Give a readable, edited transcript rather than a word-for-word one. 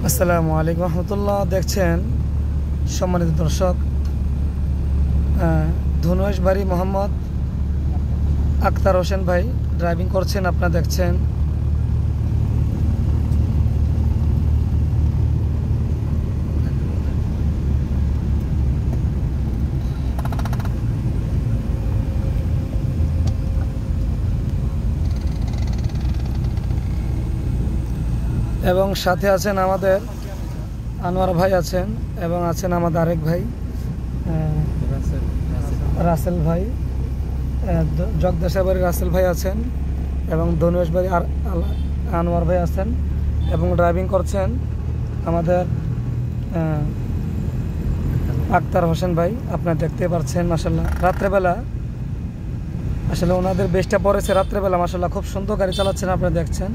আসসালামু আলাইকুম রহমতুল্লাহ। দেখছেন সম্মানিত দর্শক, ধনুষবাড়ি মোহাম্মদ আক্তার হোসেন ভাই ড্রাইভিং করছেন, আপনারা দেখছেন। এবং সাথে আছেন আমাদের আনোয়ার ভাই আছেন, এবং আছেন আমাদের আরেক ভাই রাসেল ভাই, জগদেশাবাড়ির রাসেল ভাই আছেন, এবং ধনুষবাড়ি আর আনোয়ার ভাই আছেন, এবং ড্রাইভিং করছেন আমাদের আক্তার হোসেন ভাই। আপনারা দেখতে পাচ্ছেন মাশাআল্লাহ, রাত্রেবেলা আসলে ওনাদের বেশটা পড়েছে, রাত্রেবেলা মাশাআল্লাহ খুব সুন্দর গাড়ি চালাচ্ছেন, আপনারা দেখছেন।